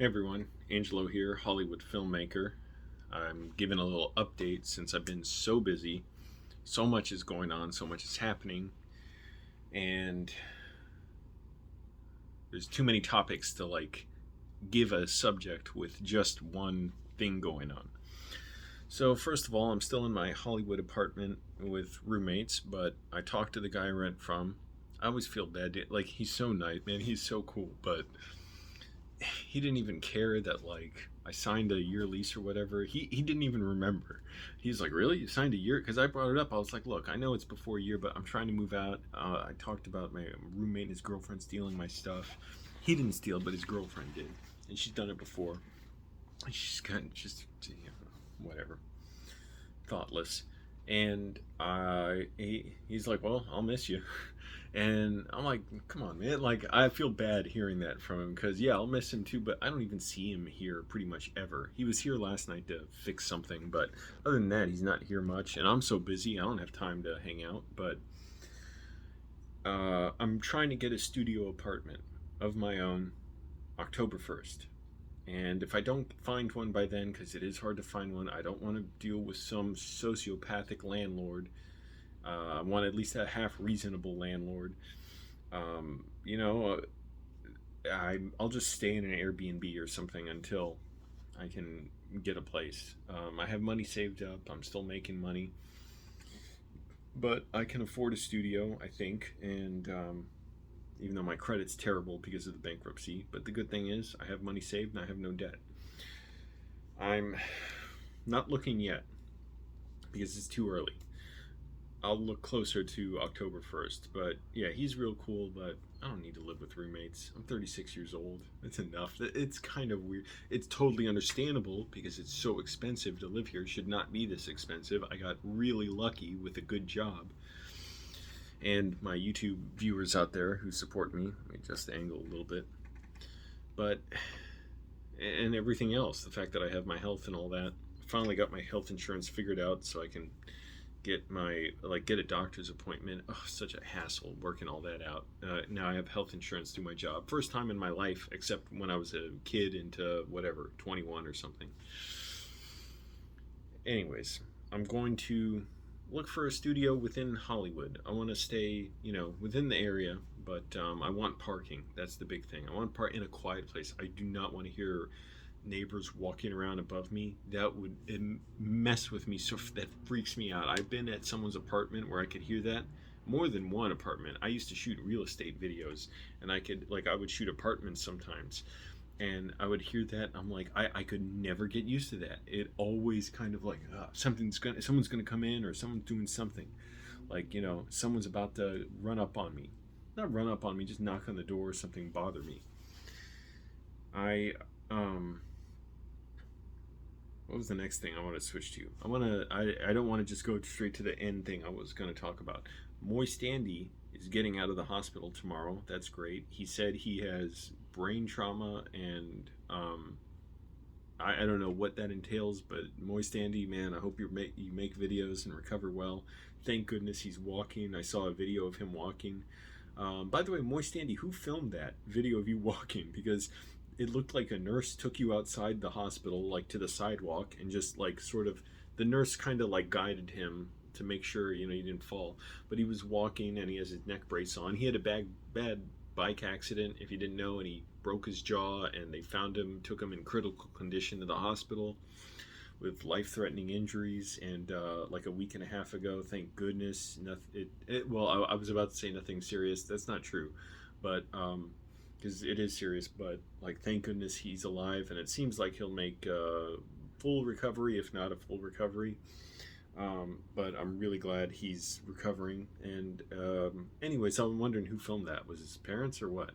Hey everyone, Angelo here, Hollywood filmmaker. I'm giving a little update since I've been so busy. So much is going on, so much is happening, and there's too many topics to give a subject with just one thing going on. So first of all, I'm still in my Hollywood apartment with roommates, but I talked to the guy I rent from. I always feel bad. He's so nice, man. He's so cool, but he didn't even care that I signed a year lease or whatever. He didn't even remember. He's like, really, you signed a year? Because I brought it up. I was like, look, I know it's before a year, but I'm trying to move out. I talked about my roommate and his girlfriend stealing my stuff. He didn't steal, but his girlfriend did, and she's done it before. She's kind of just whatever, thoughtless. And he's like, well, I'll miss you. And I'm like, come on, man. I feel bad hearing that from him because, yeah, I'll miss him too, but I don't even see him here pretty much ever. He was here last night to fix something, but other than that, he's not here much. And I'm so busy, I don't have time to hang out. But I'm trying to get a studio apartment of my own October 1st. And if I don't find one by then, because it is hard to find one, I don't want to deal with some sociopathic landlord. I want at least a half reasonable landlord. Um, you know, I'll just stay in an Airbnb or something until I can get a place. I have money saved up. I'm still making money, but I can afford a studio, I think. And even though my credit's terrible because of the bankruptcy, but the good thing is I have money saved and I have no debt. I'm not looking yet because it's too early. I'll look closer to October 1st. But yeah, he's real cool, but I don't need to live with roommates. I'm 36 years old. It's enough. It's kind of weird. It's totally understandable because it's so expensive to live here. It should not be this expensive. I got really lucky with a good job. And my YouTube viewers out there who support me, let me adjust the angle a little bit. But, and everything else, the fact that I have my health and all that. Finally got my health insurance figured out so I can get a doctor's appointment. Oh, such a hassle working all that out. Now I have health insurance through my job. First time in my life, except when I was a kid into whatever, 21 or something. Anyways, I'm going to look for a studio within Hollywood. I want to stay, within the area, but I want parking. That's the big thing. I want to park in a quiet place. I do not want to hear neighbors walking around above me. That would mess with me, so that freaks me out. I've been at someone's apartment where I could hear that. More than one apartment. I used to shoot real estate videos, and I would shoot apartments sometimes, and I would hear that. I'm like, I could never get used to that. It always kind of someone's gonna come in, or someone's doing something, someone's about to run up on me. Not run up on me, just knock on the door or something, bother me. What was the next thing I want to switch to? I don't want to just go straight to the end thing I was going to talk about. Moist Andy is getting out of the hospital tomorrow. That's great. He said he has brain trauma, and I don't know what that entails, but Moist Andy, man, I hope you make videos and recover well. Thank goodness he's walking. I saw a video of him walking. By the way, Moist Andy, who filmed that video of you walking? Because it looked like a nurse took you outside the hospital, to the sidewalk, and just the nurse kind of guided him to make sure you didn't fall. But he was walking and he has his neck brace on. He had a bad bike accident, if you didn't know, and he broke his jaw, and they found him, took him in critical condition to the hospital with life-threatening injuries. And a week and a half ago, thank goodness, I was about to say nothing serious. That's not true, but because it is serious, but thank goodness he's alive, and it seems like he'll make full recovery, if not a full recovery. But I'm really glad he's recovering. And anyway, so I'm wondering who filmed that. Was his parents or what?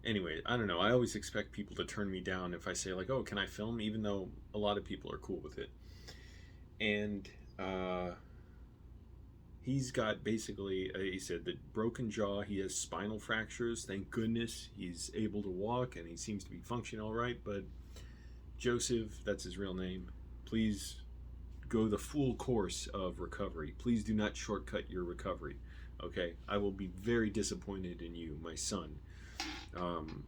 Anyway, I don't know. I always expect people to turn me down if I say oh, can I film? Even though a lot of people are cool with it. And he's got basically, he said, the broken jaw. He has spinal fractures. Thank goodness he's able to walk, and he seems to be functioning all right. But Joseph, that's his real name, please go the full course of recovery. Please do not shortcut your recovery. Okay? I will be very disappointed in you, my son. Um,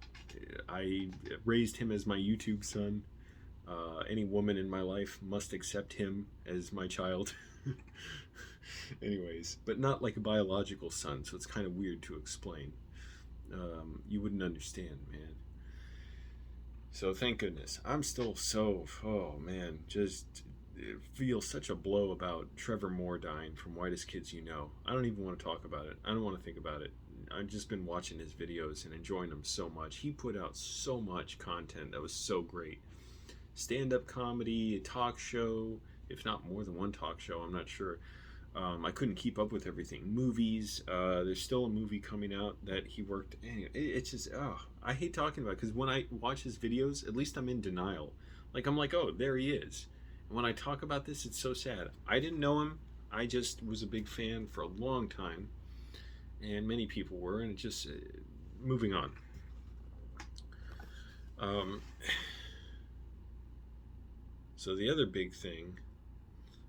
I raised him as my YouTube son. Any woman in my life must accept him as my child. Anyways, but not like a biological son, so it's kind of weird to explain. You wouldn't understand, man. So thank goodness. I'm still so, oh man, just feel such a blow about Trevor Moore dying from Whitest Kids You Know. I don't even want to talk about it. I don't want to think about it. I've just been watching his videos and enjoying them so much. He put out so much content that was so great. Stand-up comedy, a talk show, if not more than one talk show, I'm not sure. I couldn't keep up with everything. Movies, there's still a movie coming out that he worked. Anyway, it's just, I hate talking about it because when I watch his videos, at least I'm in denial. Like, I'm like, oh, there he is. And when I talk about this, it's so sad. I didn't know him. I just was a big fan for a long time. And many people were, and it just, moving on. So the other big thing,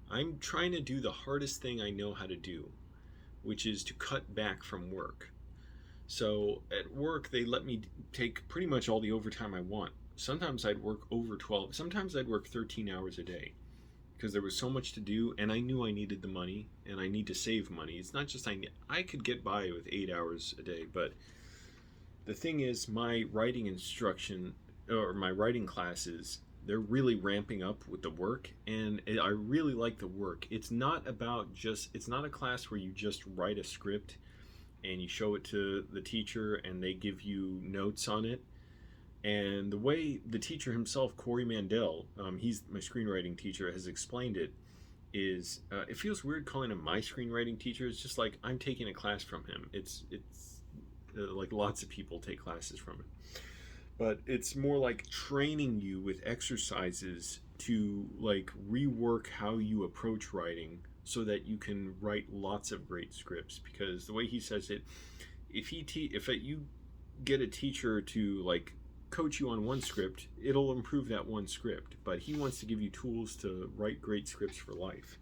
I'm trying to do the hardest thing I know how to do, which is to cut back from work. So at work, they let me take pretty much all the overtime I want. Sometimes I'd work over 12, sometimes I'd work 13 hours a day because there was so much to do, and I knew I needed the money, and I need to save money. It's not just I could get by with 8 hours a day, but the thing is, my writing instruction, or my writing classes, they're really ramping up with the work, and I really like the work. It's not about just, it's not a class where you just write a script and you show it to the teacher and they give you notes on it. And the way the teacher himself, Corey Mandel, he's my screenwriting teacher, has explained it, is it feels weird calling him my screenwriting teacher. It's just like I'm taking a class from him. It's like lots of people take classes from him. But it's more like training you with exercises to like rework how you approach writing so that you can write lots of great scripts. Because the way he says it, if you get a teacher to like coach you on one script, it'll improve that one script. But he wants to give you tools to write great scripts for life.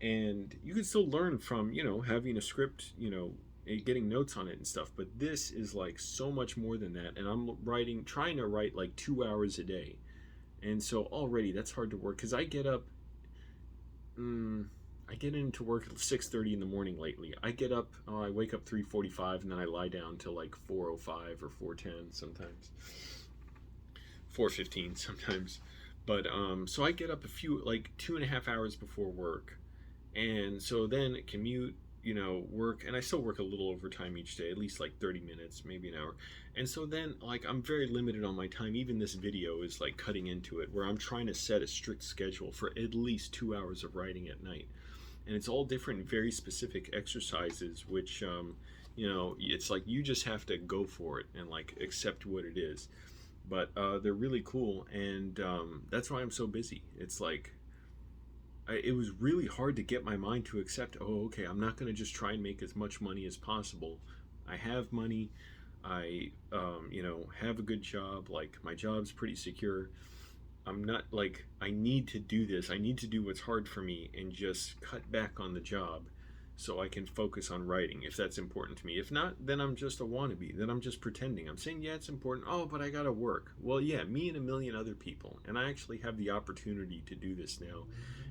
And you can still learn from, having a script, getting notes on it and stuff, but this is like so much more than that. And I'm trying to write like 2 hours a day, and so already that's hard to work because I get up, I get into work at 6:30 in the morning lately. I wake up 3:45 and then I lie down till like 4:05 or 4:10 sometimes, 4:15 sometimes. But so I get up a few, like 2.5 hours before work, and so then commute, work, and I still work a little overtime each day, at least like 30 minutes, maybe an hour. And so then, like, I'm very limited on my time. Even this video is like cutting into it, where I'm trying to set a strict schedule for at least 2 hours of writing at night. And it's all different, very specific exercises, which, it's like you just have to go for it and like accept what it is. But they're really cool, and that's why I'm so busy. It's like, it was really hard to get my mind to accept, oh, okay, I'm not going to just try and make as much money as possible. I have money. I, have a good job. Like, my job's pretty secure. I'm not, like, I need to do this. I need to do what's hard for me and just cut back on the job so I can focus on writing, if that's important to me. If not, then I'm just a wannabe. Then I'm just pretending. I'm saying, yeah, it's important. Oh, but I got to work. Well, yeah, me and a million other people. And I actually have the opportunity to do this now.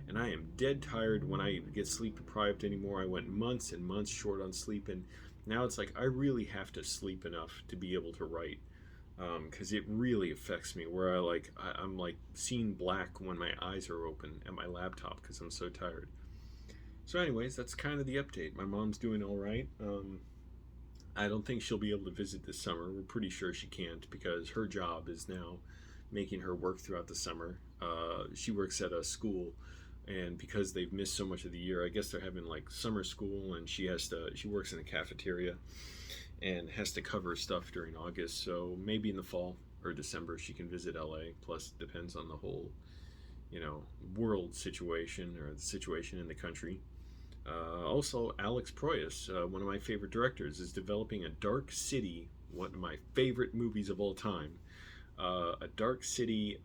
And I am dead tired when I get sleep deprived anymore. I went months and months short on sleep, and now it's like I really have to sleep enough to be able to write, because it really affects me. Where I'm like seeing black when my eyes are open at my laptop because I'm so tired. So, anyways, that's kind of the update. My mom's doing all right. I don't think she'll be able to visit this summer. We're pretty sure she can't because her job is now making her work throughout the summer. She works at a school. And because they've missed so much of the year, I guess they're having like summer school, and she works in a cafeteria and has to cover stuff during August. So maybe in the fall or December she can visit LA. Plus, it depends on the whole, world situation or the situation in the country. Also, Alex Proyas, one of my favorite directors, is developing a Dark City, one of my favorite movies of all time. A Dark City,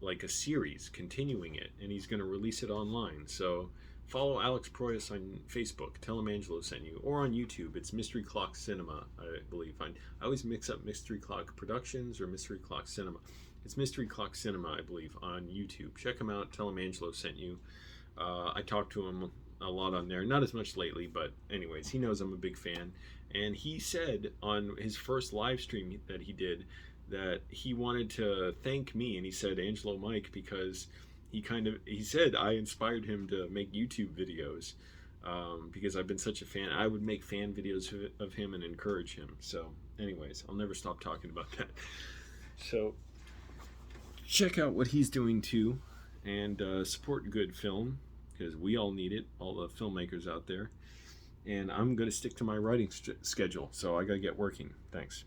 like a series, continuing it, and he's going to release it online. So Follow Alex Proyas on Facebook. Tell him Angelo sent you. Or on YouTube. It's Mystery Clock Cinema, I believe. I always mix up Mystery Clock Productions or Mystery Clock Cinema. It's Mystery Clock Cinema, I believe, on YouTube. Check him out. Tell him Angelo sent you. I talk to him a lot on there. Not as much lately, but anyways, he knows I'm a big fan. And he said on his first live stream that he did that he wanted to thank me. And he said, Angelo Mike, because he said I inspired him to make YouTube videos, because I've been such a fan. I would make fan videos of him and encourage him. So anyways, I'll never stop talking about that. So check out what he's doing too, and support good film, because we all need it, all the filmmakers out there. And I'm going to stick to my writing schedule, so I got to get working. Thanks.